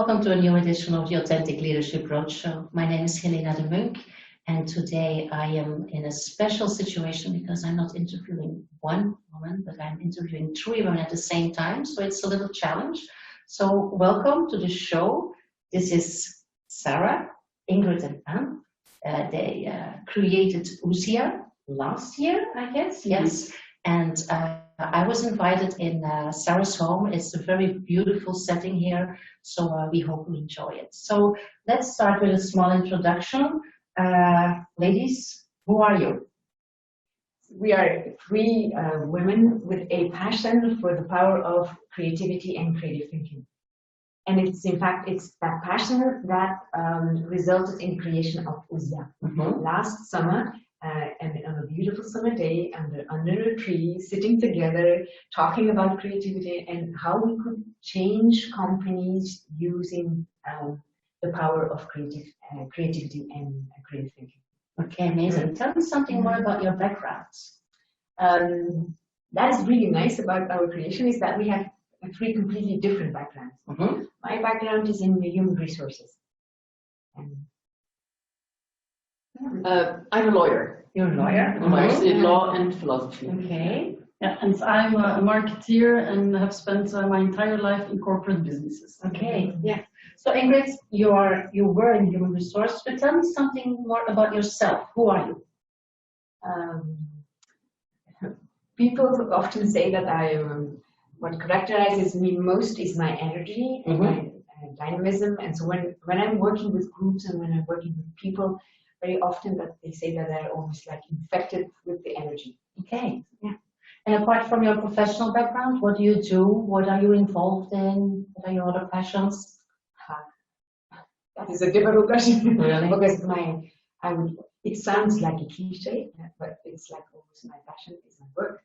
welcome to a new edition of the Authentic Leadership Roadshow. My name is Helena de Munk, and today I am in a special situation because I'm not interviewing one woman, but I'm interviewing three women at the same time, so it's a little challenge. So welcome to the show. This is Sarah, Ingrid, and Anne. They created Ouzia last year, I guess, yes. And I was invited in Sarah's home. It's a very beautiful setting here, so we hope you enjoy it. So let's start with a small introduction. Ladies, who are you? We are three women with a passion for the power of creativity and creative thinking. And it's, in fact, it's that passion that resulted in the creation of Ouzia. Last summer, and on a beautiful summer day, under a tree, sitting together, talking about creativity and how we could change companies using the power of creativity and creative thinking. Okay, amazing. Tell me something more about your backgrounds. That is really nice about our creation, is that we have three completely different backgrounds. My background is in human resources. I'm a lawyer. You're a lawyer? I studied law and philosophy. Okay. Yeah, and I'm a marketeer and have spent my entire life in corporate businesses. Okay, yeah. So Ingrid, you were in human resources, but tell me something more about yourself. Who are you? People often say that what characterizes me most is my energy and my dynamism. And so when I'm working with groups and when I'm working with people, very often that they say that they're almost like infected with the energy. Okay, yeah. And apart from your professional background, what do you do? What are you involved in? What are your other passions? That is a difficult question. Really? Because it sounds like a cliche, but it's like almost my passion is my work.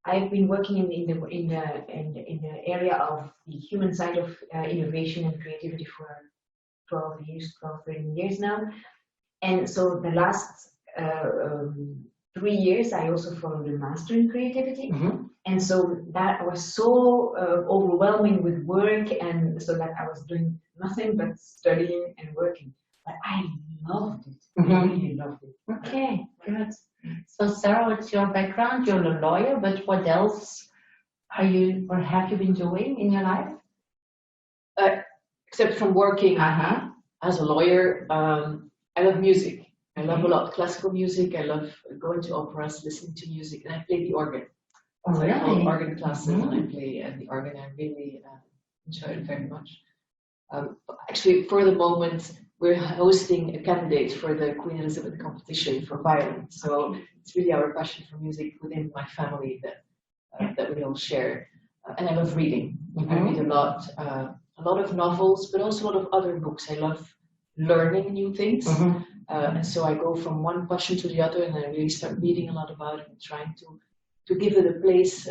I've been working in the area of the human side of innovation and creativity for 12, 13 years now. And so the last 3 years, I also followed a master in creativity. And so that was so overwhelming with work, and so that I was doing nothing but studying and working. But I loved it. I really loved it. Okay, good. So Sarah, what's your background? You're a lawyer, but what else have you been doing in your life? Except from working as a lawyer, I love music. I love a lot classical music. I love going to operas, listening to music, and I play the organ. Oh, so really? I hold organ classes and I play the organ. I really enjoy it very much. Actually, for the moment, we're hosting a candidate for the Queen Elizabeth competition for violin. So it's really our passion for music within my family that we all share. And I love reading. I read a lot of novels, but also a lot of other books. I love learning new things. And so I go from one passion to the other, and I really start reading a lot about it and trying to give it a place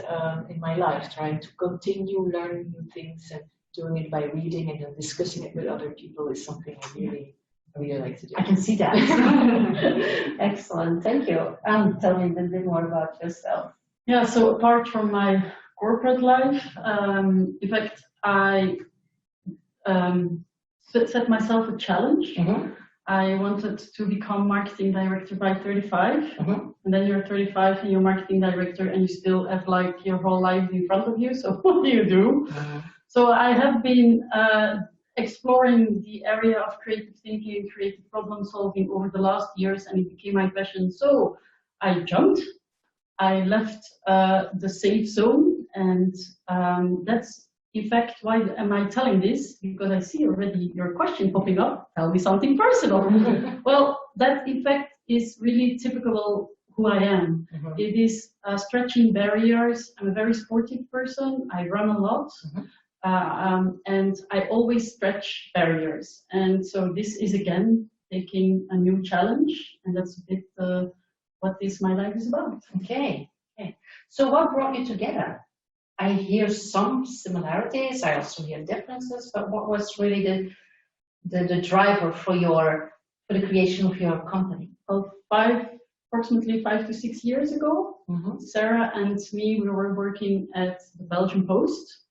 in my life, trying to continue learning new things and doing it by reading and then discussing it with other people is something I really like to do. I can see that. Excellent, thank you. Tell me a little bit more about yourself. Yeah, so apart from my corporate life, in fact, I set myself a challenge. I wanted to become marketing director by 35, and then you're 35 and you're marketing director and you still have like your whole life in front of you, so what do you do? So I have been exploring the area of creative thinking and creative problem solving over the last years, and it became my passion. So I jumped, I left the safe zone, and that's in fact, why am I telling this? Because I see already your question popping up. Tell me something personal. Well, that in fact is really typical who I am. It is stretching barriers. I'm a very sportive person. I run a lot. And I always stretch barriers. And so this is again taking a new challenge. And that's a bit what my life is about. Okay. So what brought you together? I hear some similarities, I also hear differences, but what was really the driver for the creation of your company? Well, approximately 5 to 6 years ago, Sarah and me, we were working at the Belgian Post.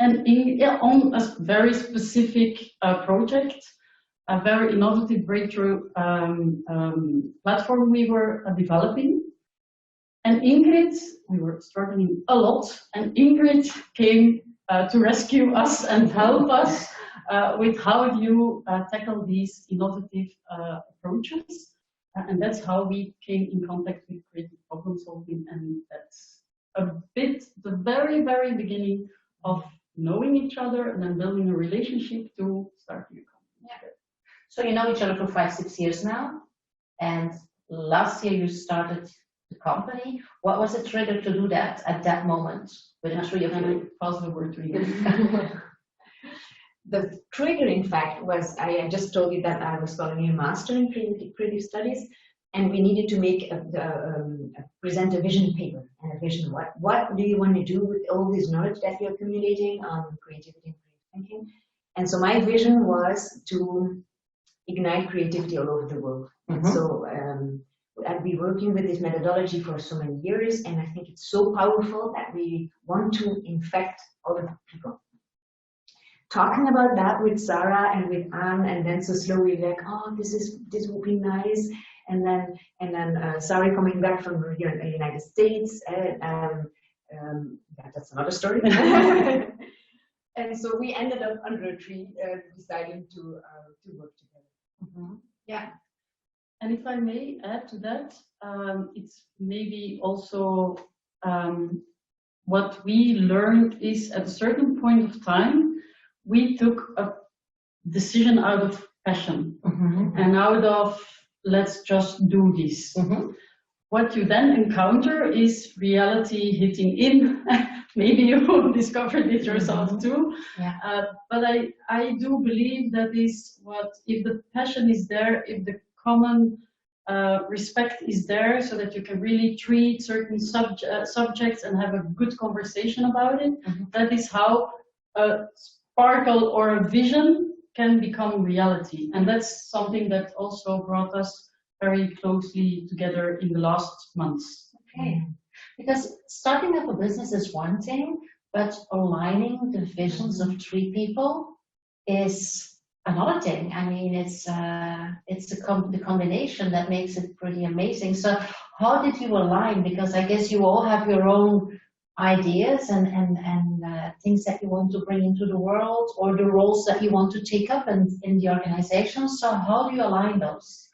And on a very specific project, a very innovative breakthrough platform we were developing. And Ingrid, we were struggling a lot, and Ingrid came to rescue us and help us with how do you tackle these innovative approaches. And that's how we came in contact with creative problem solving, and that's a bit the very, very beginning of knowing each other and then building a relationship to starting a company. Yeah. So you know each other for 5-6 years now, and last year you started the company. What was the trigger to do that at that moment with the three of you? Pass the word to you. The trigger, in fact, was I just told you that I was following a master in creative studies, and we needed to make present a vision paper and a vision. What do you want to do with all this knowledge that you're accumulating on creativity and creative thinking? And so my vision was to ignite creativity all over the world. Mm-hmm. So I've been working with this methodology for so many years, and I think it's so powerful that we want to infect other people. Talking about that with Sarah and with Anne, and then so slowly like, oh, this would be nice, and then Sarah coming back from the United States, that's another story. And so we ended up under a tree, deciding to work together. Mm-hmm. Yeah. And if I may add to that, it's maybe also what we learned is at a certain point of time, we took a decision out of passion Mm-hmm. and out of let's just do this. Mm-hmm. What you then encounter is reality hitting in. Maybe you discovered it yourself too. Yeah. But I do believe that is what, if the passion is there, if the common respect is there, so that you can really treat certain subjects and have a good conversation about it, Mm-hmm. that is how a sparkle or a vision can become reality. And that's something that also brought us very closely together in the last months. Okay. Because starting up a business is one thing, but aligning the visions of three people is another thing. I mean, it's the combination that makes it pretty amazing. So how did you align? Because I guess you all have your own ideas and things that you want to bring into the world, or the roles that you want to take up in the organization. So how do you align those?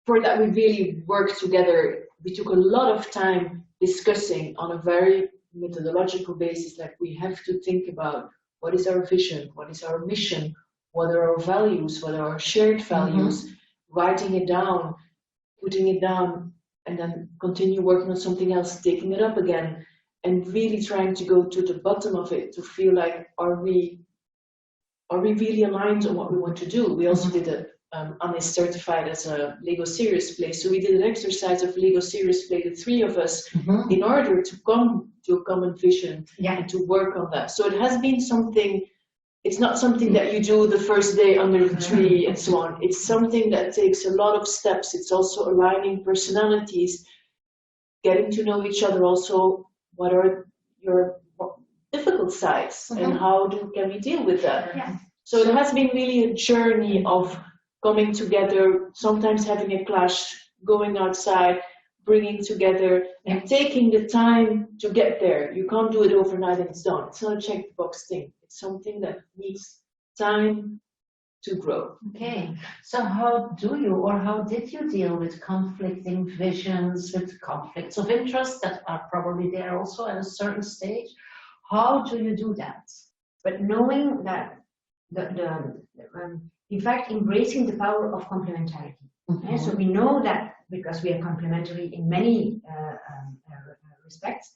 For that, we really worked together. We took a lot of time discussing on a very methodological basis. Like, we have to think about what is our vision, what is our mission, what are our values, what are our shared values, mm-hmm. writing it down, putting it down, and then continue working on something else, taking it up again, and really trying to go to the bottom of it to feel like, are we really aligned on what we want to do? We also did a Anne is certified as a Lego serious play, so we did an exercise of Lego serious play, the three of us, mm-hmm. in order to come to a common vision, yeah. and to work on that. So it has been something. It's not something that you do the first day under the tree and so on. It's something that takes a lot of steps. It's also aligning personalities, getting to know each other. Also, what are your difficult sides, mm-hmm. and how can we deal with that? Yeah. So it has been really a journey of coming together, sometimes having a clash, going outside, bringing together, and taking the time to get there. You can't do it overnight and it's done. It's not a check-the-box thing. It's something that needs time to grow. Okay, so how did you deal with conflicting visions, with conflicts of interest that are probably there also at a certain stage? How do you do that? But knowing that in fact, embracing the power of complementarity. Mm-hmm. So we know that because we are complementary in many respects,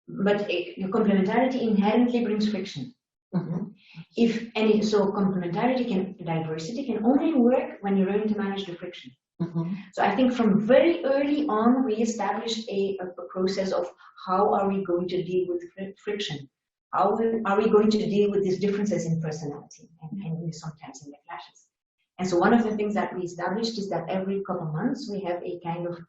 but complementarity inherently brings friction. Mm-hmm. So diversity can only work when you learn to manage the friction. Mm-hmm. So I think from very early on, we established a process of how are we going to deal with friction. How are we going to deal with these differences in personality and sometimes in the clashes? And so one of the things that we established is that every couple of months we have a kind of, we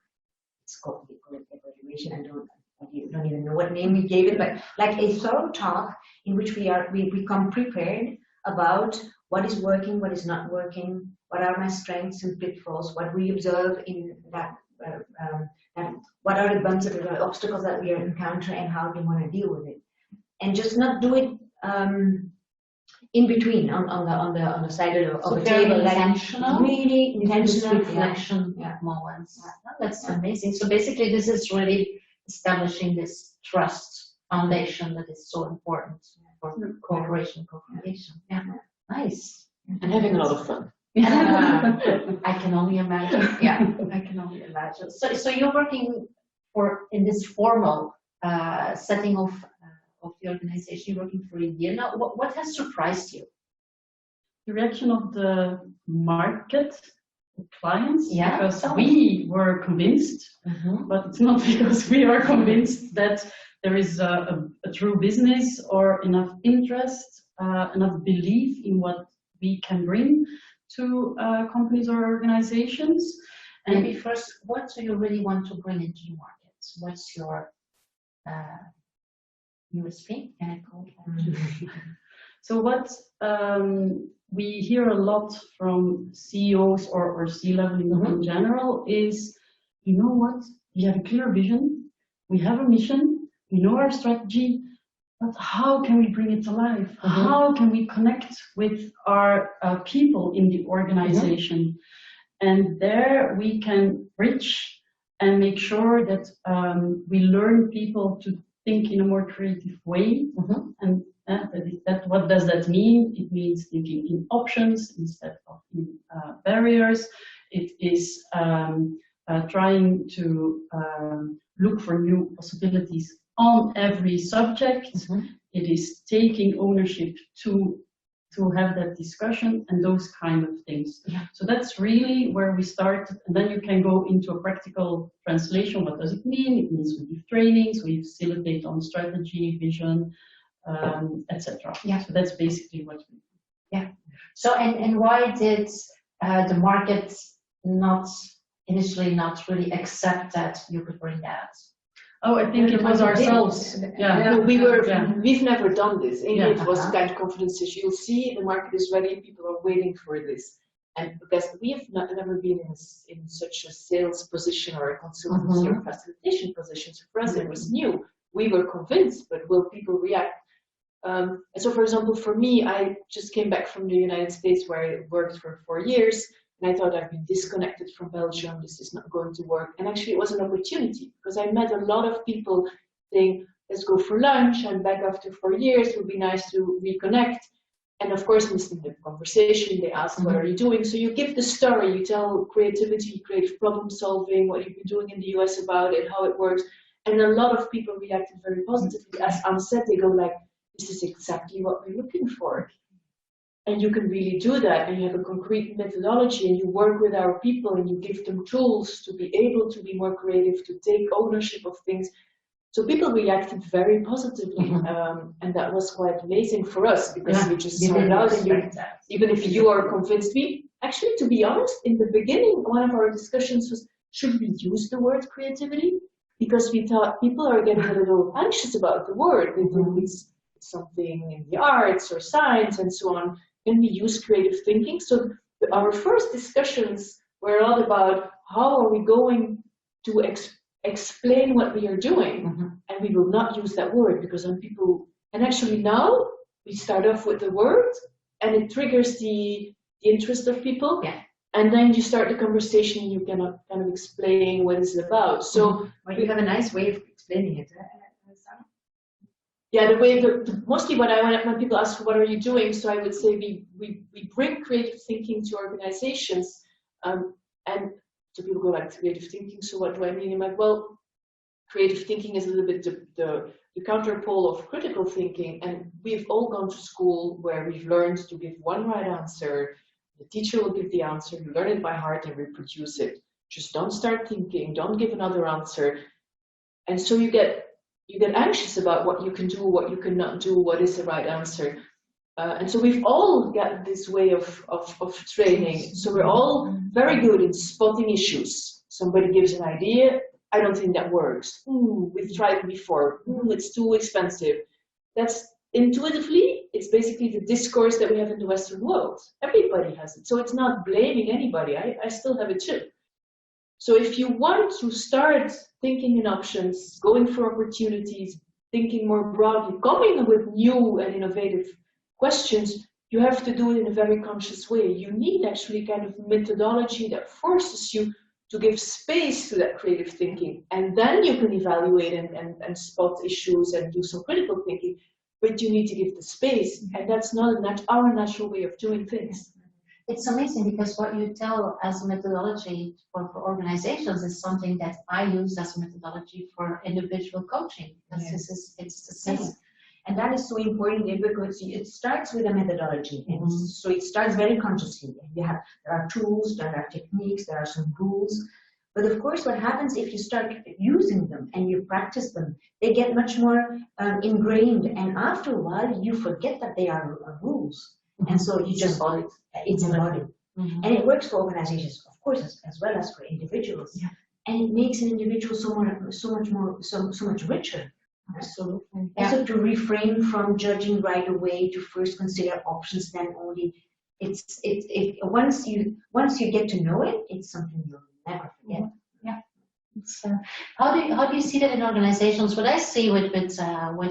call it evaluation. I don't you don't even know what name we gave it, but like a thorough talk in which we come prepared about what is working, what is not working, what are my strengths and pitfalls, what we observe in that, what are the bumps, the obstacles that we encounter, and how we want to deal with it, and just not do it in between on the side of So the very table, intentional, like really intentional reflection moments. Oh, that's amazing. So basically, this is really establishing this trust foundation that is so important for cooperation, co-creation. Yeah, nice. And having a lot of fun. I can only imagine. Yeah, I can only imagine. So you're working in this formal setting of the organization. You're working for a year now. What has surprised you? The reaction of the market, the clients, Yeah, because we were convinced, but it's not because we are convinced that there is a true business or enough interest, enough belief in what we can bring to companies or organizations. And Maybe first, what do you really want to bring into the market? What's your USP? Can I call it? So what we hear a lot from CEOs or C-level in general is, you know what, we have a clear vision, we have a mission, we know our strategy, but how can we bring it to life? How can we connect with our people in the organization? And there we can bridge and make sure that we learn people to think in a more creative way. And what does that mean? It means thinking in options instead of in barriers. It is trying to look for new possibilities on every subject. It is taking ownership to have that discussion and those kind of things. So that's really where we start, and then you can go into a practical translation. What does it mean? It means we give trainings, we facilitate on strategy, vision, etc. So that's basically what we do. So and why did the market initially not really accept that you could bring that? Oh, I think it was ourselves. We've never done this. It was kind of confidence issue. You'll see the market is ready, people are waiting for this. And because we have never been in such a sales position or a consultancy or facilitation position, so for us it was new. We were convinced, but will people react? And so, for example, for me, I just came back from the United States where I worked for 4 years. And I thought I've been disconnected from Belgium, this is not going to work. And actually it was an opportunity because I met a lot of people saying, let's go for lunch, I'm back after 4 years, it would be nice to reconnect. And of course, listening to the conversation, they ask, what are you doing? So you give the story, you tell creativity, creative problem solving, what you've been doing in the US about it, how it works. And a lot of people reacted very positively. As Anne said, they go like, this is exactly what we're looking for. And you can really do that, and you have a concrete methodology, and you work with our people, and you give them tools to be able to be more creative, to take ownership of things. So people reacted very positively, and that was quite amazing for us, because we just started out, and even if you are convinced, actually, to be honest, in the beginning, one of our discussions was, should we use the word creativity? Because we thought people are getting a little anxious about the word. They think it's something in the arts or science and so on. Can we use creative thinking? So our first discussions were a lot about how are we going to explain what we are doing, and we will not use that word because then people. And actually now we start off with the word, and it triggers the interest of people, and then you start the conversation. And you cannot kind of explain what it's about. So you have a nice way of explaining it. Yeah, the way mostly when people ask what are you doing, so I would say we bring creative thinking to organizations, and so people go like creative thinking. So what do I mean? I'm like, well, creative thinking is a little bit the counterpole of critical thinking, and we've all gone to school where we've learned to give one right answer. The teacher will give the answer, you learn it by heart and reproduce it. Just don't start thinking, don't give another answer, and so you get anxious about what you can do, what you cannot do, what is the right answer. And so we've all got this way of training. So we're all very good in spotting issues. Somebody gives an idea, I don't think that works. Ooh, we've tried it before. Ooh, it's too expensive. That's intuitively, it's basically the discourse that we have in the Western world. Everybody has it. So it's not blaming anybody. I still have it too. So if you want to start thinking in options, going for opportunities, thinking more broadly, coming up with new and innovative questions, you have to do it in a very conscious way. You need actually kind of methodology that forces you to give space to that creative thinking. And then you can evaluate and spot issues and do some critical thinking. But you need to give the space. And that's not our natural way of doing things. It's amazing because what you tell as a methodology for organizations is something that I use as a methodology for individual coaching. Because it's the same. Yes. And that is so important because it starts with a methodology. And so it starts very consciously. There are tools, there are techniques, there are some rules. But of course, what happens if you start using them and you practice them, they get much more ingrained. And after a while, you forget that they are rules. And so you just embody it. It's embodied. And it works for organizations, of course, as well as for individuals. Yeah. And it makes an individual so much richer. Absolutely. Also to refrain from judging right away, to first consider options, then only. Once you get to know it, it's something you'll never forget. Yeah. How do you see that in organizations? What I see with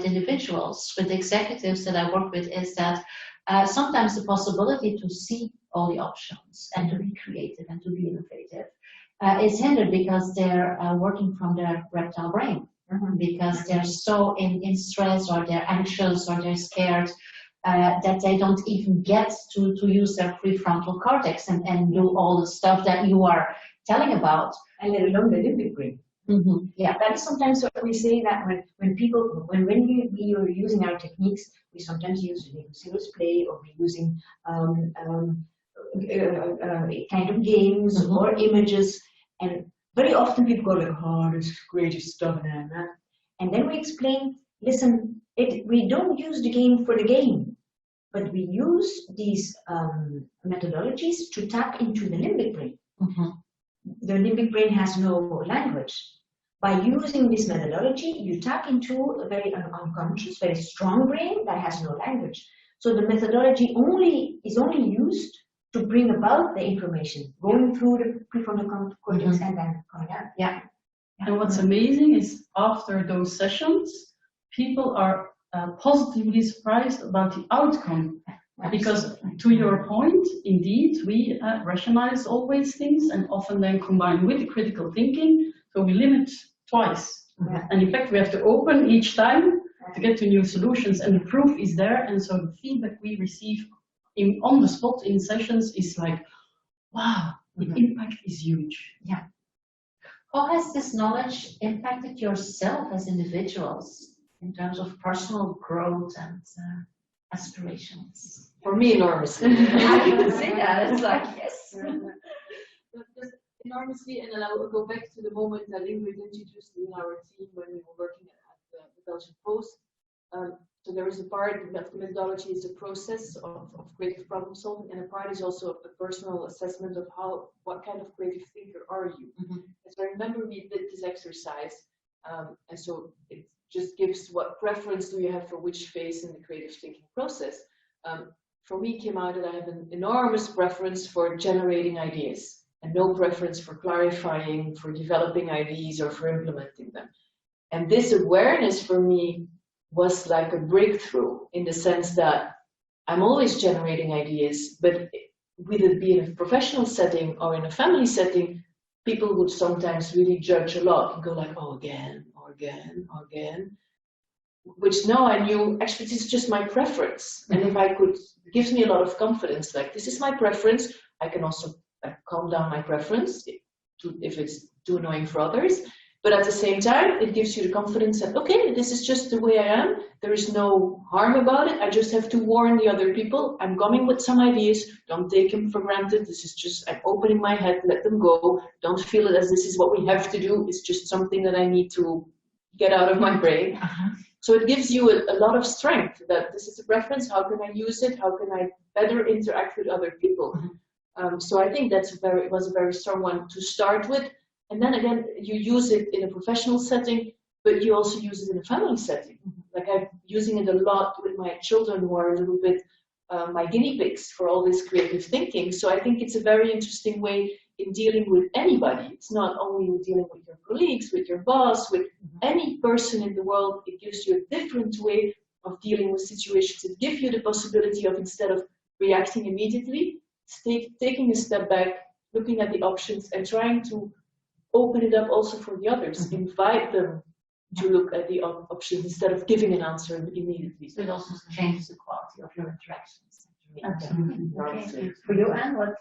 individuals, with executives that I work with, is that sometimes the possibility to see all the options and to be creative and to be innovative is hindered because they're working from their reptile brain, because they're so in stress, or they're anxious, or they're scared that they don't even get to use their prefrontal cortex and do all the stuff that you are telling about. And let alone the limbic brain. Yeah, that is sometimes what we say, that when we are using our techniques, we sometimes use serious play, or we're using kind of games or images, and very often people go like, oh, this creative stuff, and then we explain, listen, we don't use the game for the game, but we use these methodologies to tap into the limbic brain. The limbic brain has no language. By using this methodology, you tap into a very unconscious, very strong brain that has no language. So the methodology is only used to bring about the information, going through the prefrontal cortex and then coming out. Yeah. And what's amazing is after those sessions, people are positively surprised about the outcome. Because to your point, indeed, we rationalize always things and often then combine with the critical thinking. So we limit twice. And in fact, we have to open each time to get to new solutions, and the proof is there. And so the feedback we receive on the spot in sessions is like, wow, the impact is huge. Yeah. How has this knowledge impacted yourself as individuals in terms of personal growth and aspirations? For me, enormously. I can say that. It's like, yes. Just enormously, and then I will go back to the moment that Ingrid introduced me in our team when we were working at the Belgian Post. So there is a part of the methodology is a process of creative problem solving, and a part is also a personal assessment of what kind of creative thinker are you. So I remember we did this exercise, and so it just gives what preference do you have for which phase in the creative thinking process. For me, it came out that I have an enormous preference for generating ideas and no preference for clarifying, for developing ideas, or for implementing them. And this awareness for me was like a breakthrough, in the sense that I'm always generating ideas, but whether it be in a professional setting or in a family setting, people would sometimes really judge a lot and go like, oh, again, or again, or again. Which now I knew, actually, this is just my preference. And if I could, it gives me a lot of confidence, like, this is my preference. I can also calm down my preference if it's too annoying for others. But at the same time, it gives you the confidence that, okay, this is just the way I am. There is no harm about it. I just have to warn the other people. I'm coming with some ideas. Don't take them for granted. This is just, I'm opening my head, let them go. Don't feel it as this is what we have to do. It's just something that I need to get out of my brain. So it gives you a lot of strength that this is a preference. How can I use it? How can I better interact with other people? So I think it was a very strong one to start with. And then again, you use it in a professional setting, but you also use it in a family setting. Like I'm using it a lot with my children who are a little bit my guinea pigs for all this creative thinking. So I think it's a very interesting way in dealing with anybody. It's not only in dealing with your colleagues, with your boss, with any person in the world. It gives you a different way of dealing with situations. It gives you the possibility of, instead of reacting immediately, taking a step back, looking at the options and trying to open it up also for the others, invite them to look at the options instead of giving an answer immediately. So it also changes the quality of your interactions. Absolutely. Okay. For you, Anne, what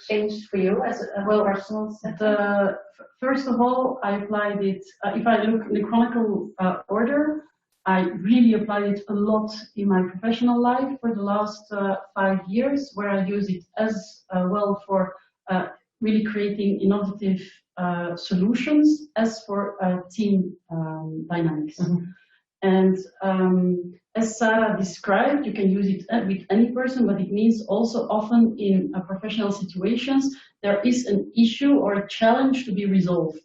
changed for you as a personal setting? First of all, I applied it, if I look in the chronicle order, I really applied it a lot in my professional life for the last 5 years, where I use it as well for really creating innovative solutions as for team dynamics. And as Sarah described, you can use it with any person, but it means also often in professional situations, there is an issue or a challenge to be resolved.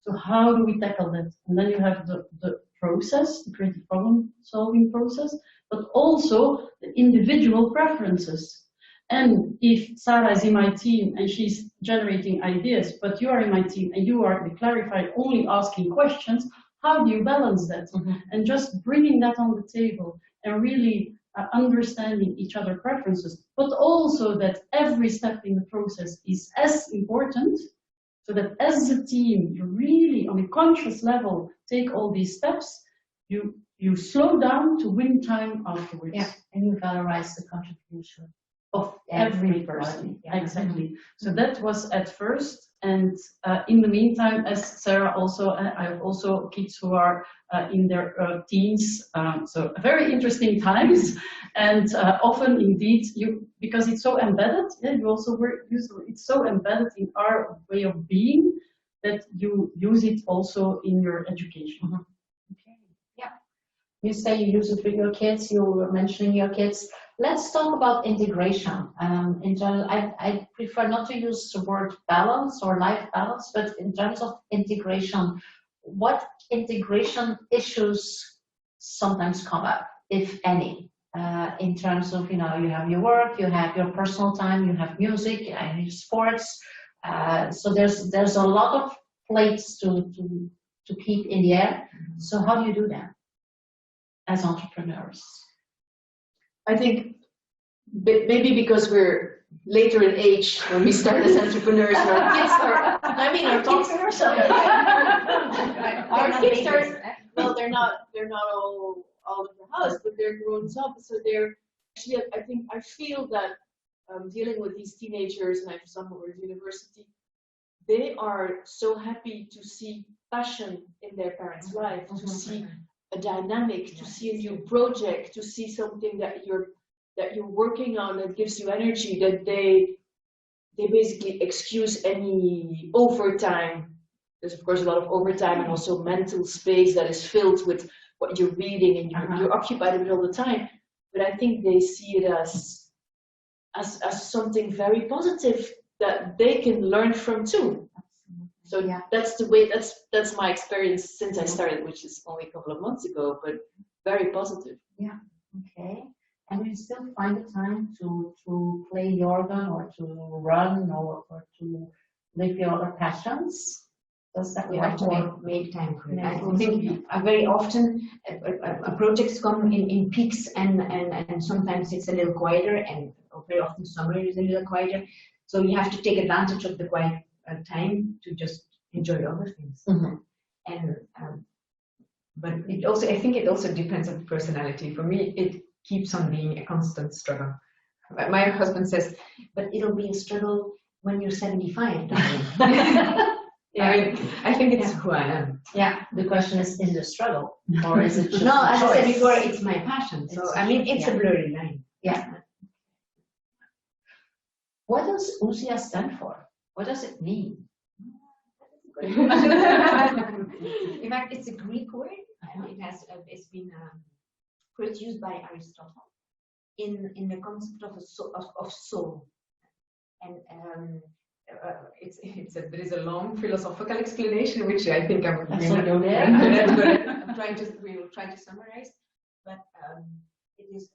So how do we tackle that? And then you have the process, the creative problem solving process, but also the individual preferences. And if Sarah is in my team and she's generating ideas, but you are in my team and you are the clarified, only asking questions, how do you balance that? And just bringing that on the table and really understanding each other's preferences, but also that every step in the process is as important, so that as a team, you really, on a conscious level, take all these steps, you slow down to win time afterwards. Yeah, and you valorize the contribution of every person. Yeah. Exactly. So that was at first, and in the meantime, as Sarah also, I have also kids who are in their teens, so very interesting times, and often indeed, because it's so embedded, you also it's so embedded in our way of being that you use it also in your education. Okay. Yeah. You say you use it with your kids, you were mentioning your kids. Let's talk about integration. In general, I prefer not to use the word balance or life balance, but in terms of integration, what integration issues sometimes come up, if any, in terms of, you have your work, you have your personal time, you have music, and your sports. So there's a lot of plates to keep in the air. So how do you do that as entrepreneurs? I think maybe because we're later in age when we start as entrepreneurs, and our kids are, our kids are, our kids are, well, they're not all in the house, but they're grown up, so they're actually, I feel that dealing with these teenagers, and I have some who are at university, they are so happy to see passion in their parents' life, to see a dynamic, to see a new project, to see something that you're working on that gives you energy, that they basically excuse any overtime. There's of course a lot of overtime and also mental space that is filled with what you're reading and you're occupied with it all the time. But I think they see it as something very positive that they can learn from too. So yeah, that's the way, that's my experience since I started, which is only a couple of months ago, but very positive. Yeah, okay. And you still find the time to play the organ or to run or to live your other passions? Does that We work? have to make time for it. I think very often projects come in peaks and sometimes it's a little quieter, and very often summer is a little quieter. So you have to take advantage of the quiet time to just enjoy other things. And but I think it also depends on personality. For me, it keeps on being a constant struggle. My husband says, but it'll be a struggle when you're 75, darling. Yeah, I think it's who I am. Yeah, the question is the struggle, or is it just no, a as choice? I said before, it's my passion. So it's a blurry line. Yeah. What does Ouzia stand for? What does it mean? In fact, it's a Greek word. It's been first used by Aristotle in the concept of soul, and there is a long philosophical explanation, which I think I'm That's what you're I'm there. we will try to summarize, but it is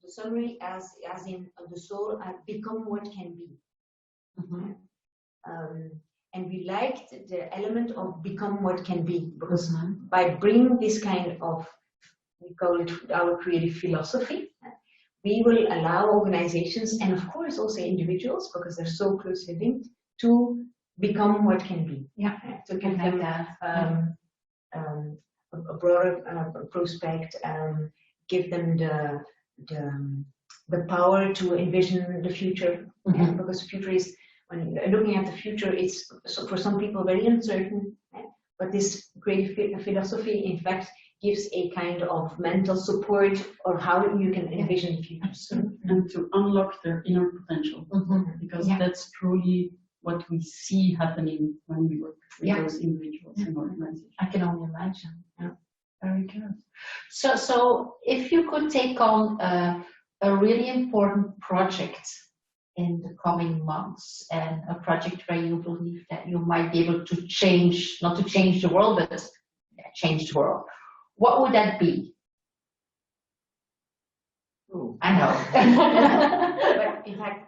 the summary as in the soul become what can be. Mhm. And we liked the element of become what can be, because Mhm. by bringing this kind of, we call it our creative philosophy, we will allow organizations and of course also individuals, because they're so closely linked, to become what can be. Yeah. To give them a broader prospect, give them the power to envision the future. Mhm. Because future is, when looking at the future, it's for some people very uncertain. But this creative philosophy, in fact, gives a kind of mental support or how you can envision the future. Absolutely. And to unlock their inner potential, Mhm. because Yeah. that's truly what we see happening when we work with Yeah. those individuals in organizations. I can only imagine. Yeah. Very good. So if you could take on a really important project in the coming months, and a project where you believe that you might be able to change, not to change the world, but change the world, what would that be? Ooh. I know. But in fact,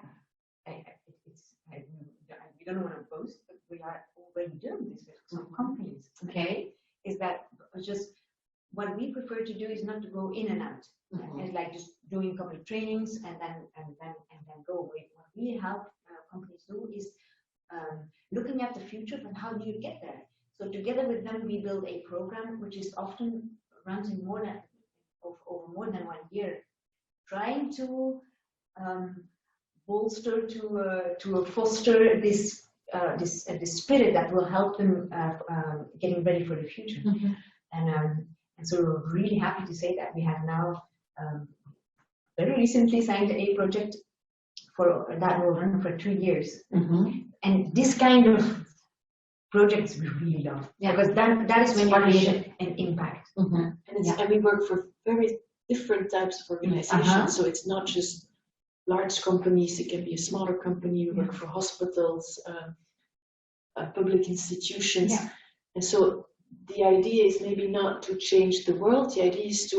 we don't want to boast, but we are already doing this with some companies. Okay. Is that just what we prefer to do is not to go in and out. Mhm. It's like just doing a couple of trainings and then go away. What we help companies do is looking at the future, but how do you get there? So together with them, we build a program which is often runs in over more than 1 year, trying to bolster, to foster this spirit that will help them getting ready for the future. Mhm. And so we're really happy to say that we have now very recently signed a project that will run for 2 years. Mhm. And this kind of projects we really love, Yeah. because that is when you create an impact. Mhm. And we work for very different types of organizations. Uh-huh. So it's not just large companies, it can be a smaller company. We work for hospitals, public institutions. Yeah. And so the idea is maybe not to change the world, the idea is to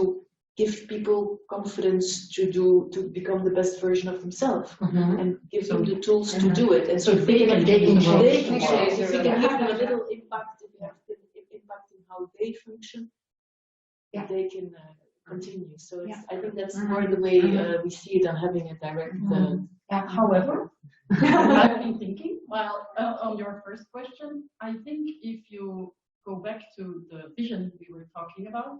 give people confidence to become the best version of themselves, Mhm. and give them the tools to do it. And so So if they we can can change the world. if we can give them a little impact, if we have impact in how they function, Yeah. they can continue. So it's, I think that's Mhm. more the way we see it, on having a direct. Yeah. However, I've been thinking, well, on your first question, I think if you go back to the vision we were talking about,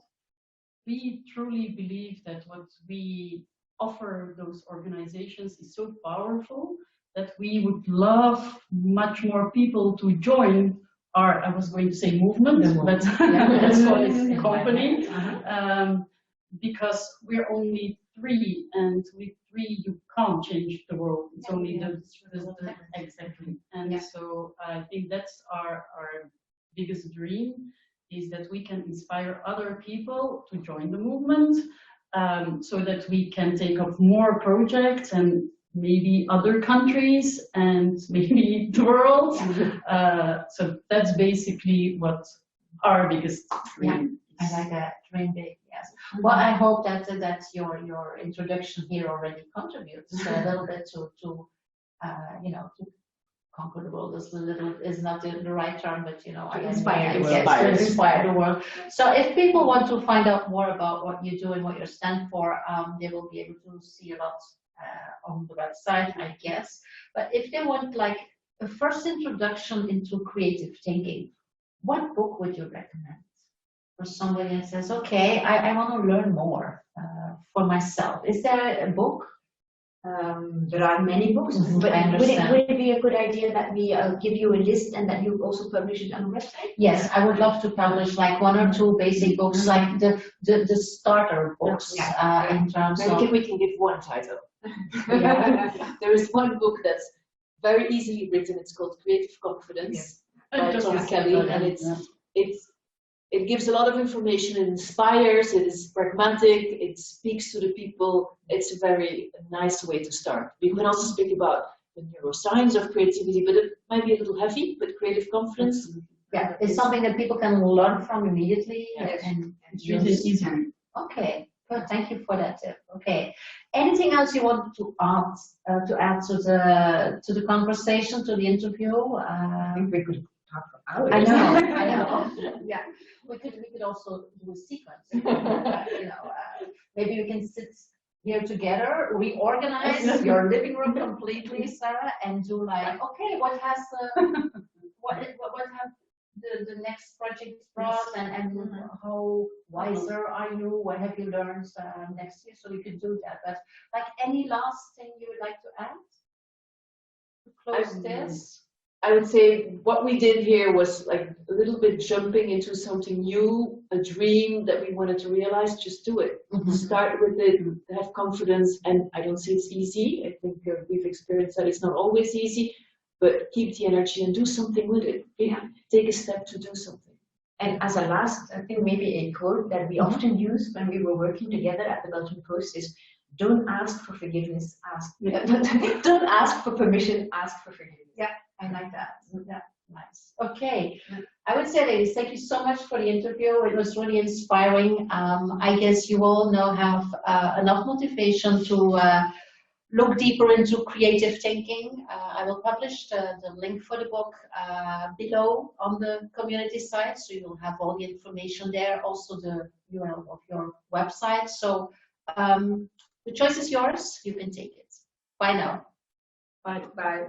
we truly believe that what we offer those organizations is so powerful that we would love much more people to join our, I was going to say movement, but let's call it company. Because we're only 3, and with 3 you can't change the world. It's only the exactly. And so I think that's our biggest dream, is that we can inspire other people to join the movement, so that we can take up more projects, and maybe other countries, and maybe the world. So that's basically what our biggest dream is. I like that, dream big, yes. Well, I hope that your introduction here already contributes a little bit to to conquer the world. Is not the right term, but Inspire the world. Yes, to inspire the world. So if people want to find out more about what you do and what you stand for, they will be able to see a lot on the website, I guess. But if they want like a first introduction into creative thinking, what book would you recommend for somebody that says, okay, I want to learn more for myself? Is there a book? There are many books, but would it be a good idea that we give you a list and that you also publish it on the website? Yes, I would love to publish like 1 or 2 basic books, like the starter books in terms Maybe of. we can give one title. There is one book that's very easily written. It's called Creative Confidence by Tom Kelly, and it gives a lot of information. It inspires. It is pragmatic. It speaks to the people. It's a very nice way to start. We can also speak about the neuroscience of creativity, but it might be a little heavy, but creative confidence. Yeah, it's something that people can learn from immediately. Yes. And It's really easier. okay, good. Thank you for that tip. Okay, anything else you want to add to the conversation, to the interview? I think we could talk for hours. I know. Yeah, we could also do a sequence. Maybe we can sit here together, reorganize your living room completely, Sarah, and do like, okay, what have the next project brought, and how wiser are you? What have you learned next year? So we could do that. But like, any last thing you would like to add to close this? I would say what we did here was like a little bit jumping into something new, a dream that we wanted to realize. Just do it. Start with it, have confidence, and I don't say it's easy. I think we've experienced that it's not always easy, but keep the energy and do something with it. Yeah. Take a step to do something. And as a last, I think maybe a quote that we often use when we were working together at the Belgian Post is, don't ask for forgiveness, don't ask for permission, ask for forgiveness. Yeah, I like that. Yeah, nice. Okay, I would say, ladies, thank you so much for the interview. It was really inspiring. I guess you all now have enough motivation to look deeper into creative thinking. I will publish the link for the book below on the community site, so you will have all the information there, also the URL of your website. So the choice is yours. You can take it. Bye now. Bye.